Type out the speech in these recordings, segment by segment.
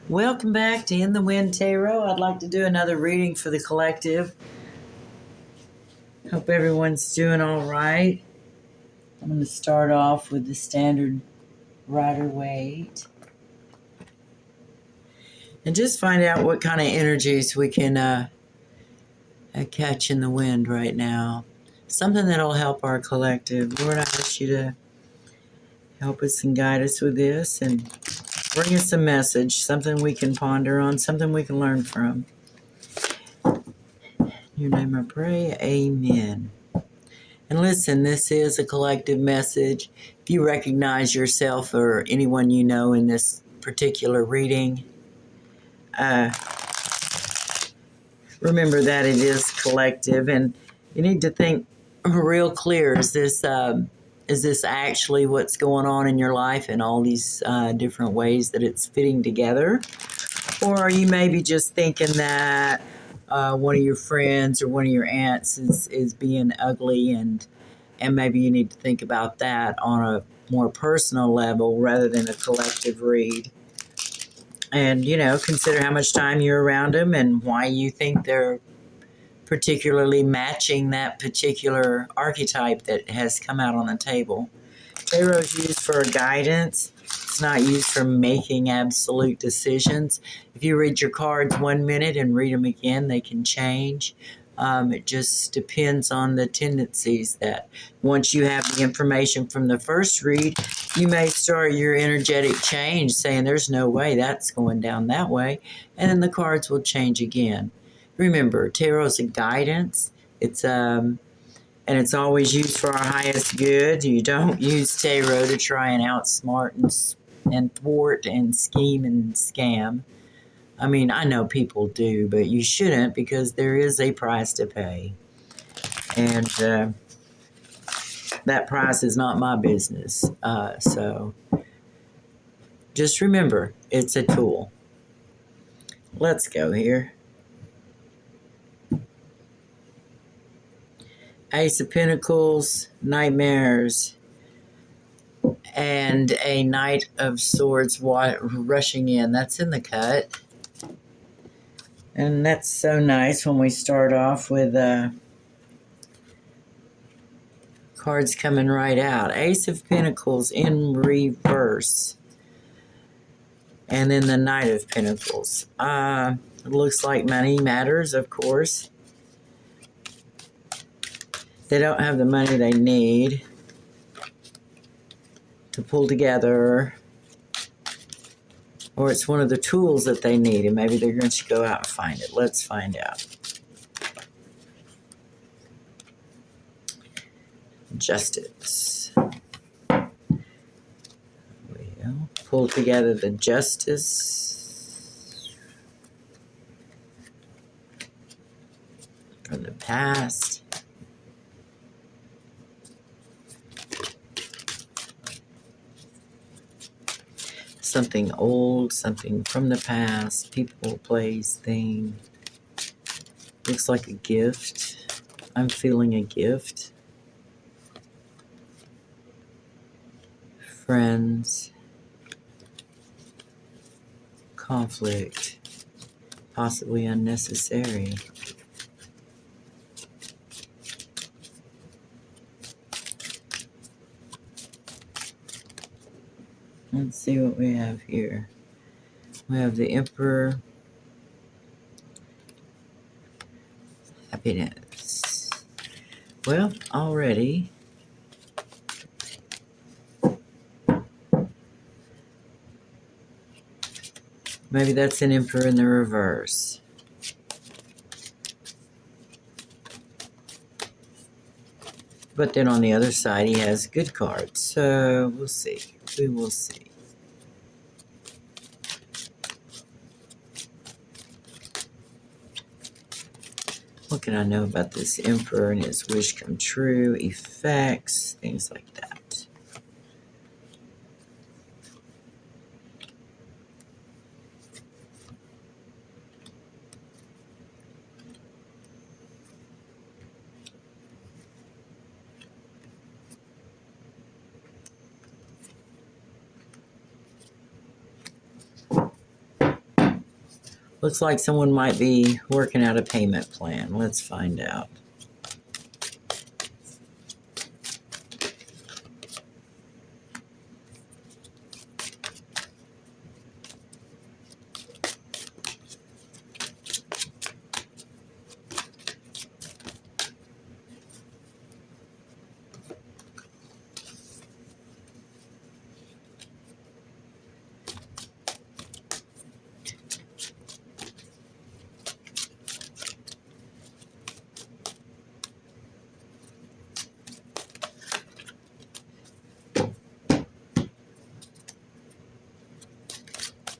Welcome back to In the Wind Tarot. I'd like to do another reading for the collective. Hope everyone's doing all right. I'm going to start off with the standard Rider-Waite. And just find out what kind of energies we can catch in the wind right now. Something that'll help our collective. Lord, I ask you to help us and guide us with this and bring us a message, something we can ponder on, something we can learn from. In your name I pray, amen. And listen, this is a collective message. If you recognize yourself or anyone you know in this particular reading, remember that it is collective, and you need to think real clear. Is this actually what's going on in your life in all these different ways that it's fitting together? Or are you maybe just thinking that one of your friends or one of your aunts is being ugly, and maybe you need to think about that on a more personal level rather than a collective read. And, consider how much time you're around them and why you think they're particularly matching that particular archetype that has come out on the table. Tarot is used for guidance. It's not used for making absolute decisions. If you read your cards 1 minute and read them again, they can change. It just depends on the tendencies that once you have the information from the first read, you may start your energetic change saying there's no way that's going down that way. And then the cards will change again. Remember, tarot is a guidance. And it's always used for our highest good. You don't use tarot to try and outsmart and thwart and scheme and scam. I mean, I know people do, but you shouldn't, because there is a price to pay. And that price is not my business. So just remember, it's a tool. Let's go here. Ace of Pentacles, Nightmares, and a Knight of Swords rushing in. That's in the cut. And that's so nice when we start off with cards coming right out. Ace of Pentacles in reverse. And then the Knight of Pentacles. It looks like money matters, of course. They don't have the money they need to pull together. Or it's one of the tools that they need, and maybe they're going to go out and find it. Let's find out. Justice. We'll pull together the Justice from the past. Something old, something from the past, people, place, thing. Looks like a gift. I'm feeling a gift. Friends. Conflict. Possibly unnecessary. Let's see what we have here. We have the Emperor. Happiness. Well, already. Maybe that's an Emperor in the reverse. But then on the other side, he has good cards. So we'll see. We will see. What can I know about this Emperor and his wish come true, effects, things like that? Looks like someone might be working out a payment plan. Let's find out.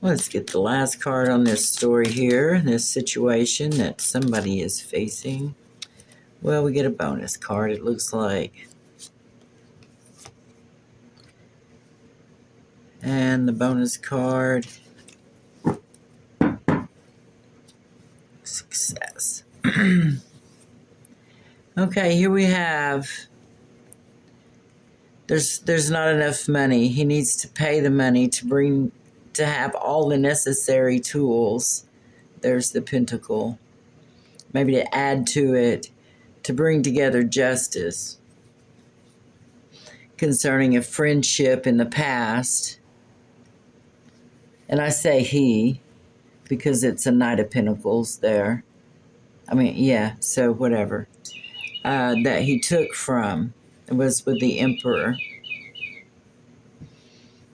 Let's get the last card on this story here, this situation that somebody is facing. Well, we get a bonus card, it looks like. And the bonus card, success. Okay, here we have, there's not enough money. He needs to pay the money to have all the necessary tools. There's the pentacle. Maybe to add to it, to bring together justice concerning a friendship in the past. And I say he, because it's a Knight of Pentacles there. I mean, yeah, so whatever. That he took from, it was with the Emperor.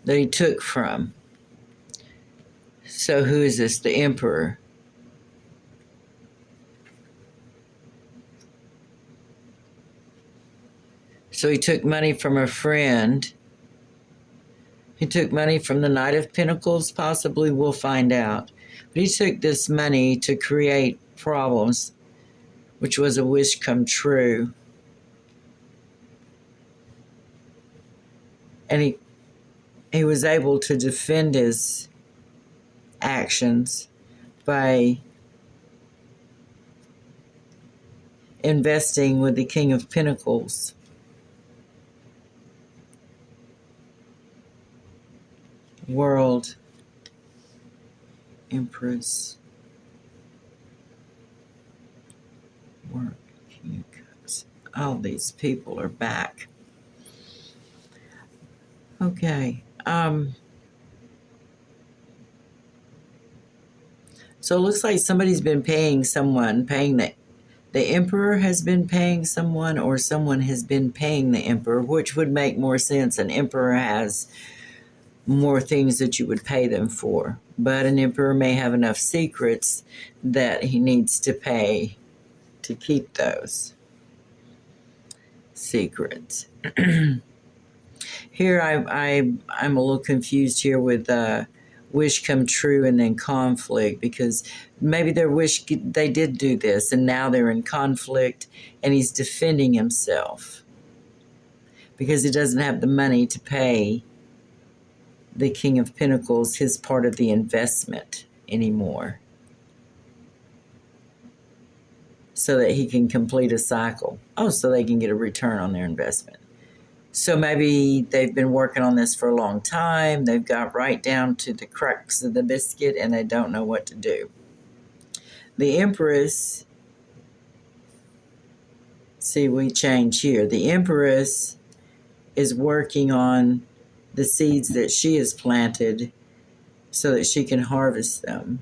That he took from. So who is this? The Emperor. So he took money from a friend. He took money from the Knight of Pentacles, possibly, we'll find out. But he took this money to create problems, which was a wish come true. And he was able to defend his actions by investing with the King of Pentacles. World Empress. Work. All these people are back. Okay. So it looks like somebody's been paying someone, the Emperor has been paying someone, or someone has been paying the Emperor, which would make more sense. An Emperor has more things that you would pay them for. But an Emperor may have enough secrets that he needs to pay to keep those secrets. Here I'm a little confused here with wish come true and then conflict, because maybe their wish, they did do this and now they're in conflict and he's defending himself because he doesn't have the money to pay the King of Pentacles his part of the investment anymore, so that he can complete a cycle. Oh, so they can get a return on their investment. So maybe they've been working on this for a long time. They've got right down to the crux of the biscuit and they don't know what to do. The Empress, see, we change here. The Empress is working on the seeds that she has planted so that she can harvest them.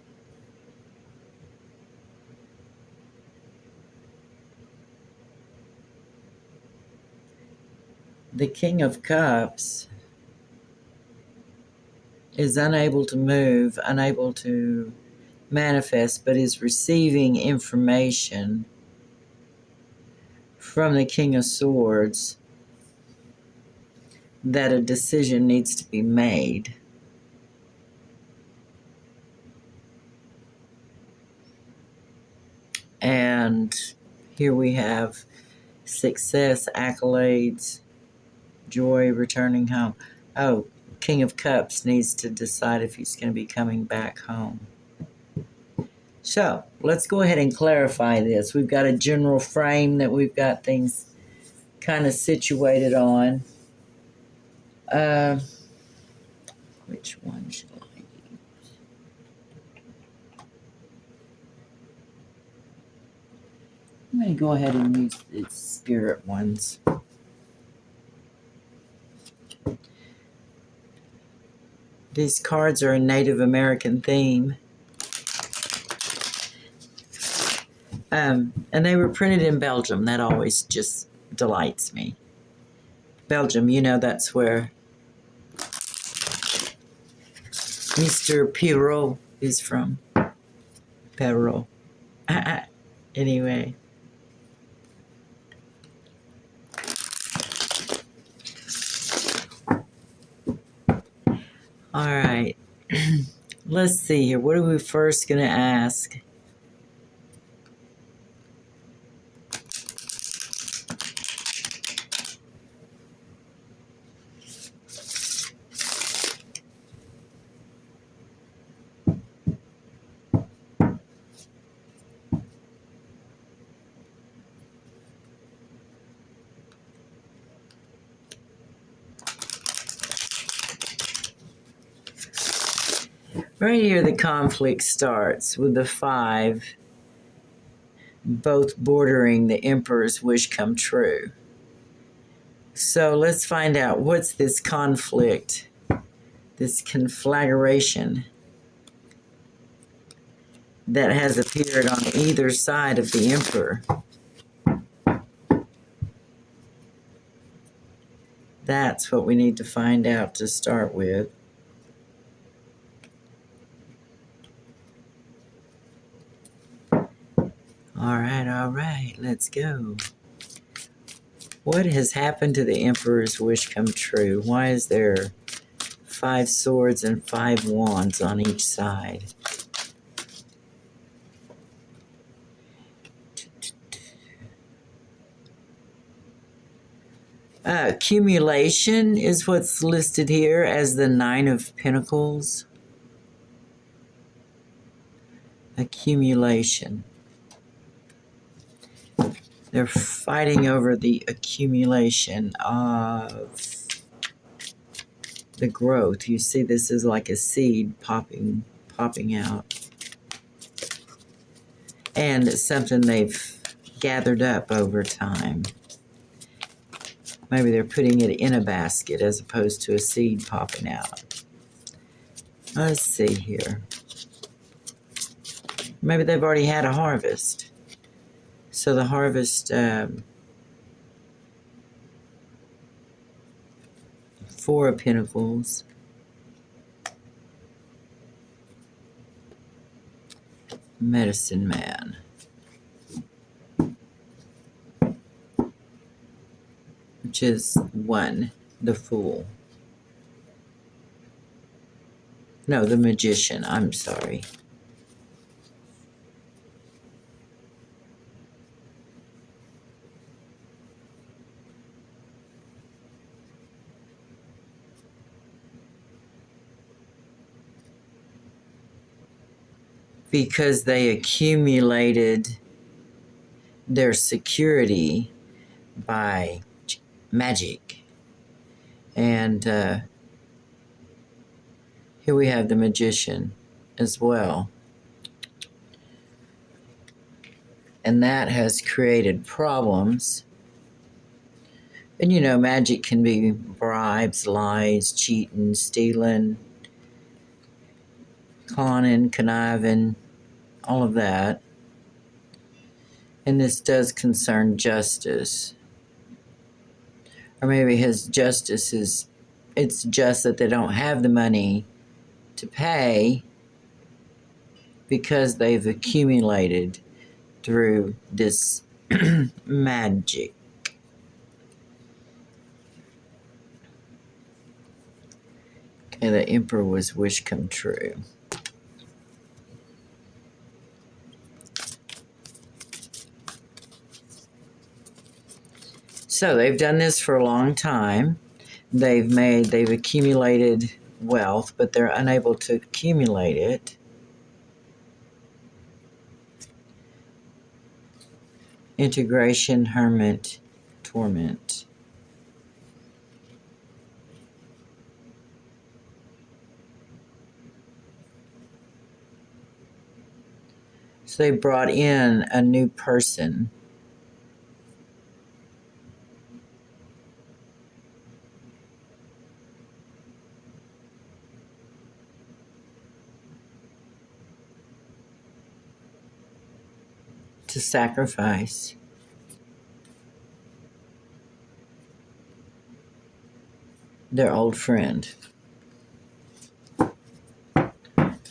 The King of Cups is unable to move, unable to manifest, but is receiving information from the King of Swords that a decision needs to be made. And here we have success, accolades, joy, returning home. Oh, King of Cups needs to decide if he's going to be coming back home. So let's go ahead and clarify this. We've got a general frame that we've got things kind of situated on. Which one should I use? going to go ahead and use the spirit ones. These cards are a Native American theme. And they were printed in Belgium. That always just delights me. Belgium, you know, that's where Mr. Perrault is from. Perrault. Anyway. All right. Let's see here. What are we first going to ask? Right here, the conflict starts with the 5, both bordering the Emperor's wish come true. So let's find out, what's this conflict, this conflagration that has appeared on either side of the Emperor. That's what we need to find out to start with. All right, let's go. What has happened to the Emperor's wish come true? Why is there 5 swords and 5 wands on each side? Accumulation is what's listed here as the 9 of Pentacles. Accumulation. They're fighting over the accumulation of the growth. You see, this is like a seed popping out. And it's something they've gathered up over time. Maybe they're putting it in a basket as opposed to a seed popping out. Let's see here. Maybe they've already had a harvest. So the harvest, 4 of Pentacles. Medicine Man. Which is 1, the Fool. No, the Magician, I'm sorry. Because they accumulated their security by magic. And here we have the Magician as well. And that has created problems. And you know, magic can be bribes, lies, cheating, stealing, conning, conniving, all of that. And this does concern justice. Or maybe his justice is, it's just that they don't have the money to pay because they've accumulated through this magic. Okay, the Emperor's wish come true. So they've done this for a long time. They've accumulated wealth, but they're unable to accumulate it. Integration, Hermit, Torment. So they brought in a new person to sacrifice their old friend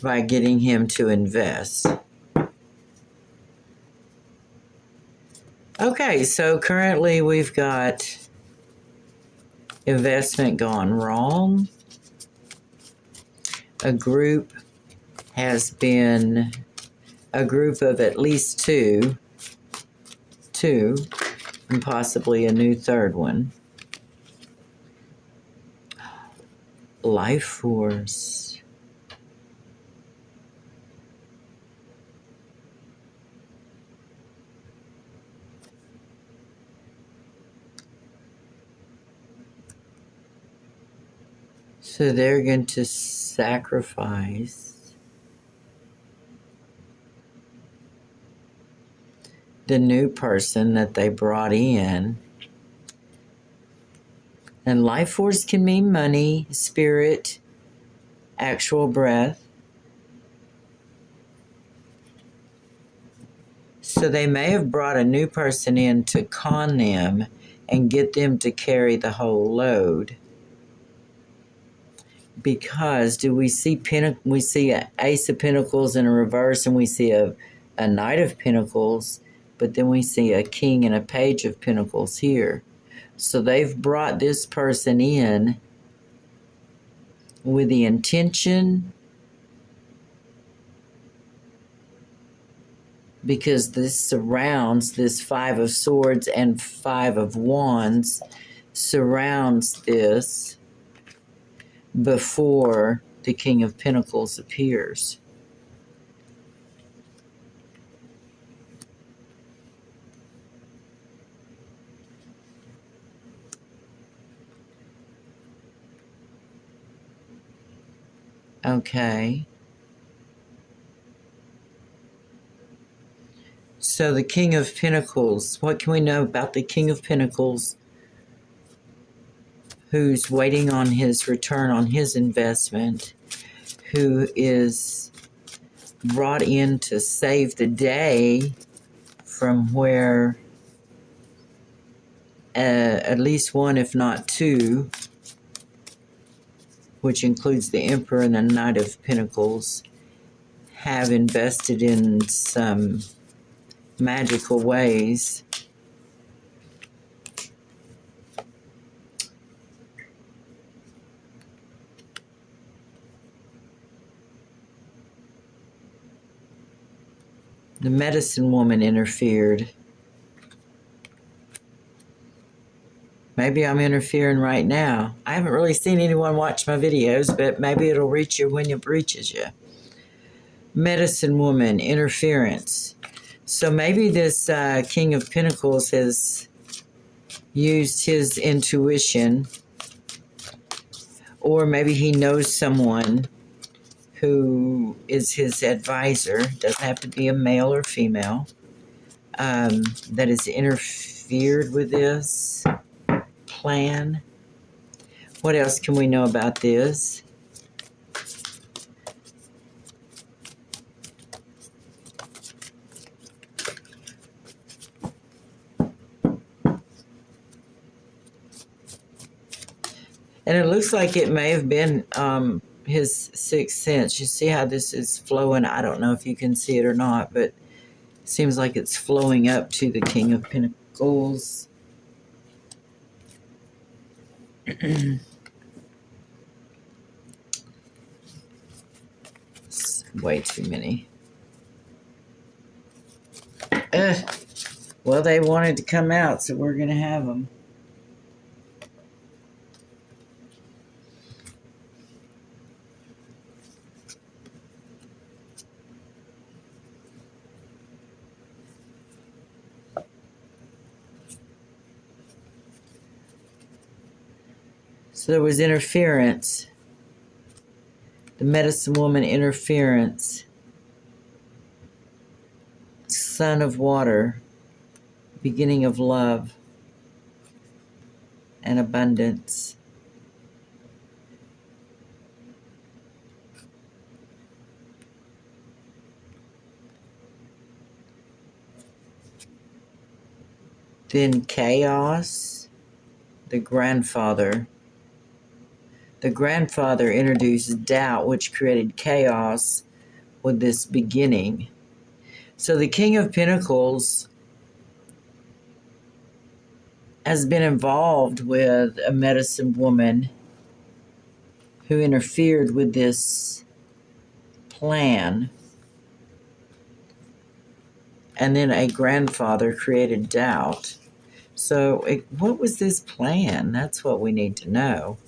by getting him to invest. Okay, so currently we've got investment gone wrong. A group of at least two, and possibly a new third one. Life force. So they're going to sacrifice the new person that they brought in. And life force can mean money, spirit, actual breath. So they may have brought a new person in to con them and get them to carry the whole load. Because we see an Ace of Pentacles in a reverse, and we see a Knight of Pentacles, but then we see a King and a Page of Pentacles here. So they've brought this person in with the intention, because this Five of Swords and Five of Wands surrounds this before the King of Pentacles appears. Okay. So the King of Pentacles, what can we know about the King of Pentacles who's waiting on his return on his investment, who is brought in to save the day from where at least one, if not two, which includes the Emperor and the Knight of Pentacles, have invested in some magical ways. The medicine woman interfered. Maybe I'm interfering right now. I haven't really seen anyone watch my videos, but maybe it'll reach you when it reaches you. Medicine woman, interference. So maybe this King of Pentacles has used his intuition, or maybe he knows someone who is his advisor, doesn't have to be a male or female, that has interfered with this plan. What else can we know about this? And it looks like it may have been his sixth sense. You see how this is flowing? I don't know if you can see it or not, but it seems like it's flowing up to the King of Pentacles. Way too many. Well, they wanted to come out, so we're going to have them. So there was interference. The medicine woman interference. Son of water. Beginning of love and abundance. Then chaos, the grandfather. The grandfather introduced doubt, which created chaos with this beginning. So the King of Pentacles has been involved with a medicine woman who interfered with this plan. And then a grandfather created doubt. So what was this plan? That's what we need to know.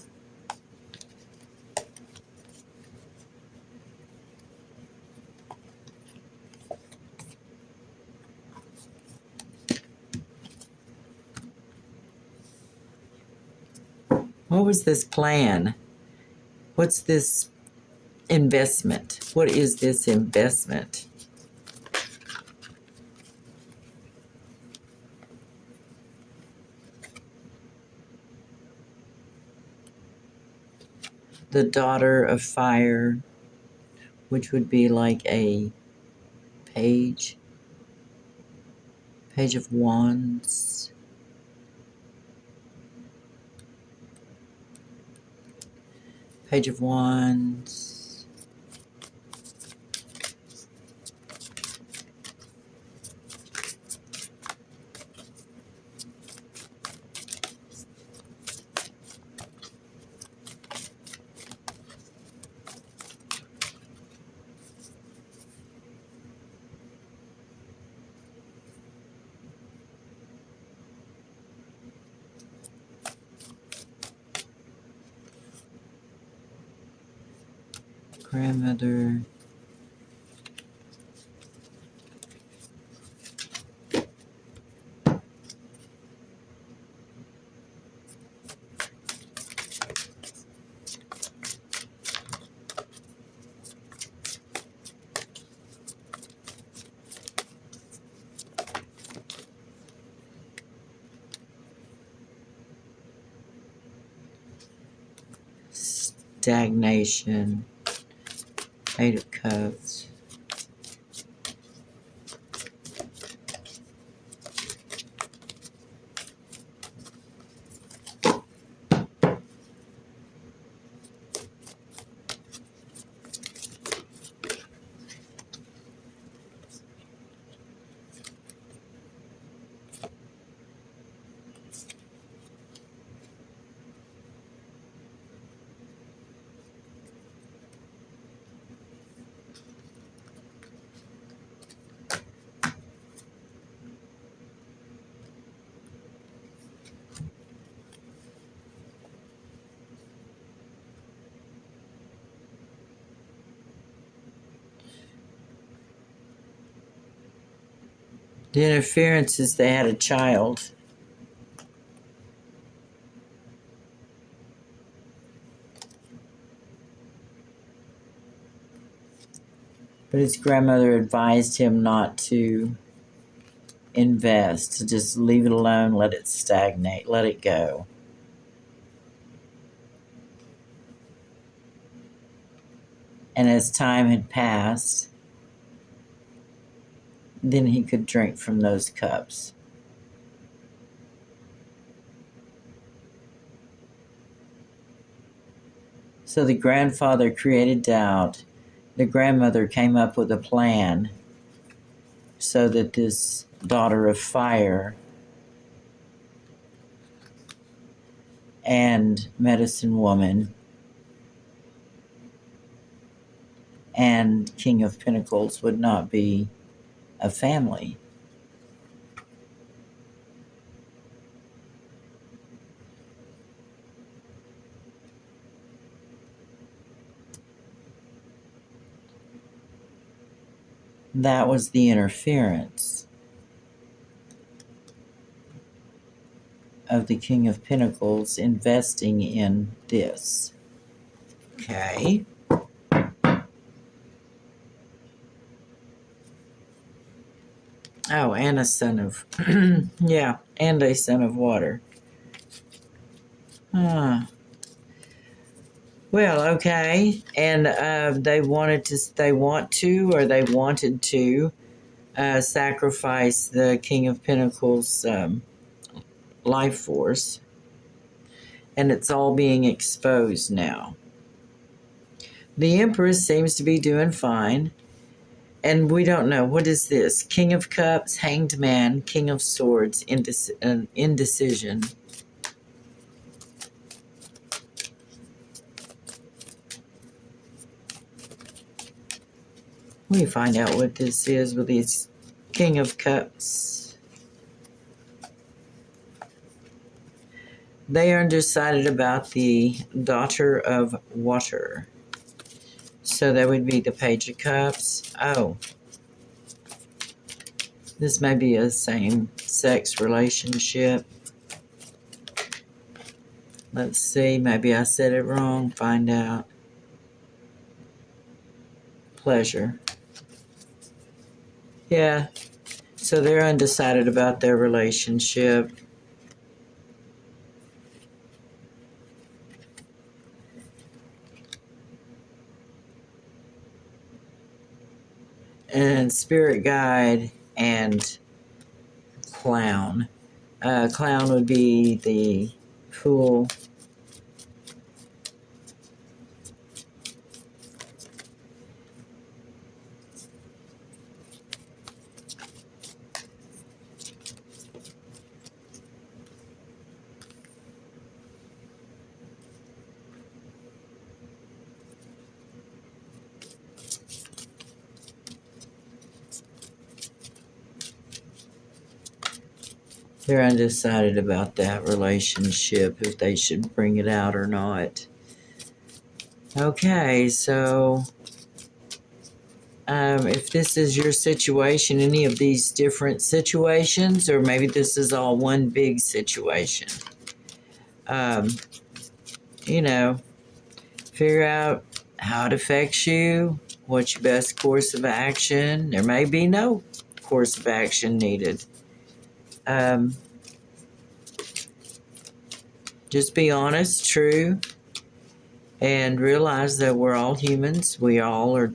What was this plan? What's this investment? What is this investment? The daughter of fire, which would be like a page of wands. Page of wands. Grandmother. Stagnation. Eight of Cups. The interference is they had a child. But his grandmother advised him not to invest, to just leave it alone, let it stagnate, let it go. And as time had passed, then he could drink from those cups. So the grandfather created doubt. The grandmother came up with a plan so that this daughter of fire and medicine woman and King of Pentacles would not be a family. That was the interference of the King of Pentacles investing in this. Okay. Oh, and a son of, yeah, and a son of water. Well, okay. And they wanted to sacrifice the King of Pentacles life force, and it's all being exposed now. The Empress seems to be doing fine, and we don't know. What is this? King of Cups, Hanged Man, King of Swords, indecision. Let me find out what this is with these King of Cups. They are undecided about the Daughter of Water. So that would be the Page of Cups. Oh. This may be a same-sex relationship. Let's see. Maybe I said it wrong. Find out. Pleasure. Yeah. So they're undecided about their relationship. And Spirit Guide and Clown. Clown would be the Fool. They're undecided about that relationship, if they should bring it out or not. Okay, so if this is your situation, any of these different situations, or maybe this is all one big situation, you know, figure out how it affects you, what's your best course of action. There may be no course of action needed. Just be honest, true, and realize that we're all humans. We all are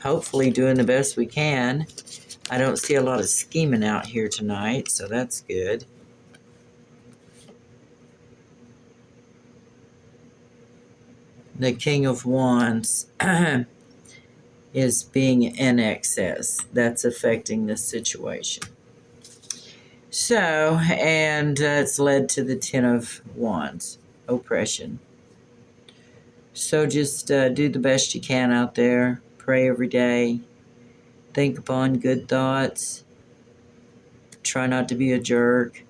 hopefully doing the best we can. I don't see a lot of scheming out here tonight, so that's good. The King of Wands is being in excess. That's affecting the situation. So, and it's led to the Ten of Wands, oppression. So just do the best you can out there. Pray every day. Think upon good thoughts. Try not to be a jerk.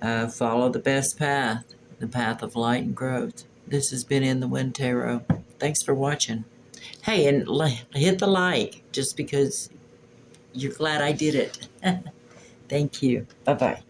Follow the best path, the path of light and growth. This has been In the Wind Tarot. Thanks for watching. Hey, and hit the like just because you're glad I did it. Thank you. Bye-bye.